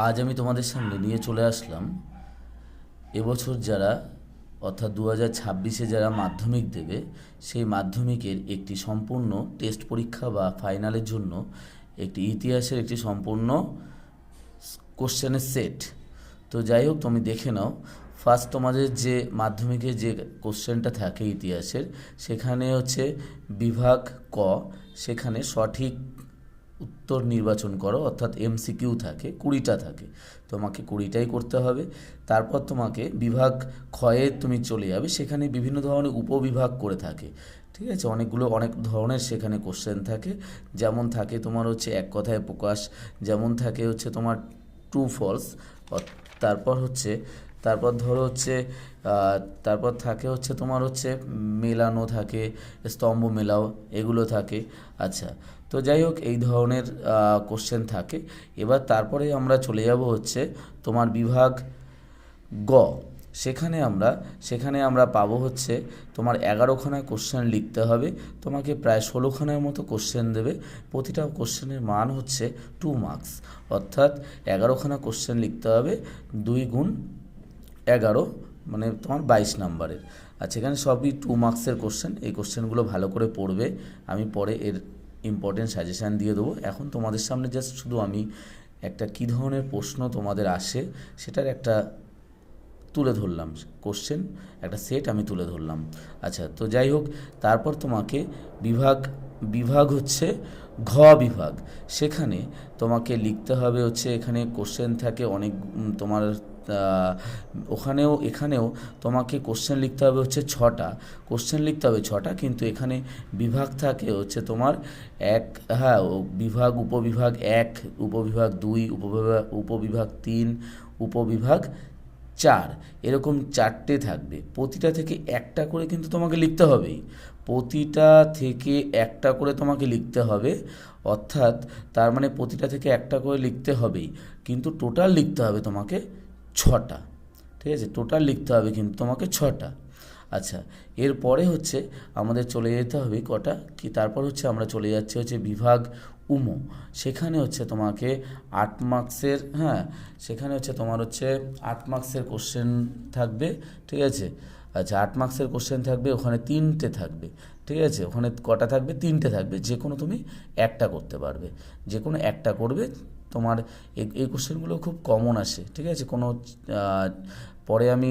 আজ আমি তোমাদের সামনে নিয়ে চলে আসলাম এবছর যারা অর্থাৎ 2026-এ যারা মাধ্যমিক দেবে সেই মাধ্যমিকের একটি সম্পূর্ণ টেস্ট পরীক্ষা বা ফাইনালের জন্য একটি ইতিহাসের একটি সম্পূর্ণ কোশ্চেনের সেট। তো যাই হোক, তুমি দেখে নাও। ফার্স্ট তোমাদের যে মাধ্যমিকে যে কোশ্চেনটা থাকে ইতিহাসের, সেখানে হচ্ছে বিভাগ ক, সেখানে সঠিক উত্তর নির্বাচন করো, অর্থাৎ এমসিকিউ থাকে 20টা থাকে, তোমাকে 20টাই করতে হবে। তারপর তোমাকে বিভাগ ক্ষয়ে তুমি চলে যাবে, সেখানে বিভিন্ন ধরনের উপবিভাগ করে থাকে, ঠিক আছে। অনেক ধরনের সেখানে কোশ্চেন থাকে, যেমন থাকে তোমার হচ্ছে এক কথায় প্রকাশ, যেমন থাকে হচ্ছে তোমার ট্রু ফলস, তারপর হচ্ছে তারপর ধরো হচ্ছে তারপর থাকে হচ্ছে তোমার হচ্ছে মেলানো থাকে, স্তম্ভ মেলাও, এগুলো থাকে। আচ্ছা, তো যাই হোক, এই ধরনের কোশ্চেন থাকে। এবার তারপরে আমরা চলে যাব হচ্ছে তোমার বিভাগ গ। সেখানে আমরা পাবো হচ্ছে তোমার 11খানা কোশ্চেন লিখতে হবে, তোমাকে প্রায় 16খানার মতো কোশ্চেন দেবে। প্রতিটা কোশ্চেনের মান হচ্ছে 2 মার্কস, অর্থাৎ 11খানা কোশ্চেন লিখতে হবে, 2 গুণ 11 মানে তোমার 22 নাম্বারের। আচ্ছা, এখানে সবই 2 মার্কসের কোশ্চেন। এই কোশ্চেনগুলো ভালো করে পড়বে, আমি পরে এর ইম্পর্টেন্ট সাজেশান দিয়ে দেবো। এখন তোমাদের সামনে জাস্ট শুধু আমি একটা কী ধরনের প্রশ্ন তোমাদের আসে সেটার একটা তুলে ধরলাম, কোশ্চেন একটা সেট আমি তুলে ধরলাম। আচ্ছা, তো যাই হোক, তারপর তোমাকে বিভাগ হচ্ছে ঘ বিভাগ। সেখানে তোমাকে লিখতে হবে হচ্ছে, এখানে কোশ্চেন থাকে অনেক, তোমার এখানেও তোমাকে কোশ্চেন লিখতে হবে হচ্ছে 6টা কোশ্চেন লিখতে হবে 6টা, কিন্তু এখানে বিভাগ থাকে হচ্ছে তোমার এক, হ্যাঁ, বিভাগ উপবিভাগ 1, উপবিভাগ 2, উপবিভাগ 3, উপবিভাগ 4, এরকম 4টে থাকবে। প্রতিটা থেকে একটা করে কিন্তু তোমাকে লিখতে হবেই, প্রতিটা থেকে একটা করে তোমাকে লিখতে হবে, অর্থাৎ তার মানে প্রতিটা থেকে একটা করে লিখতে হবেই, কিন্তু টোটাল লিখতে হবে তোমাকে 6টা, ঠিক আছে। টোটাল লিখতে হবে কিন্তু তোমাকে 6টা। আচ্ছা, এরপরে হচ্ছে আমাদের চলে যেতে হবে কটা কি, তারপর হচ্ছে আমরা চলে যাচ্ছি হচ্ছে বিভাগ উমো। সেখানে হচ্ছে তোমাকে 8 মার্কসের, হ্যাঁ, সেখানে হচ্ছে তোমার হচ্ছে 8 মার্কসের কোশ্চেন থাকবে, ঠিক আছে। আচ্ছা, 8 মার্কসের কোশ্চেন থাকবে, ওখানে 3টে থাকবে, ঠিক আছে। ওখানে কটা থাকবে? 3টে থাকবে, যে কোনো তুমি একটা করতে পারবে, যে কোনো একটা করবে। তোমার এই কোশ্চেনগুলো খুব কমন আসে, ঠিক আছে। কোনো পরে আমি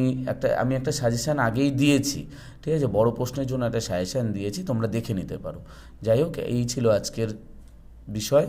একটা সাজেশান আগেই দিয়েছি, ঠিক আছে, বড় প্রশ্নের জন্য একটা সাজেশান দিয়েছি, তোমরা দেখে নিতে পারো। যাই হোক, এই ছিল আজকের বিষয়।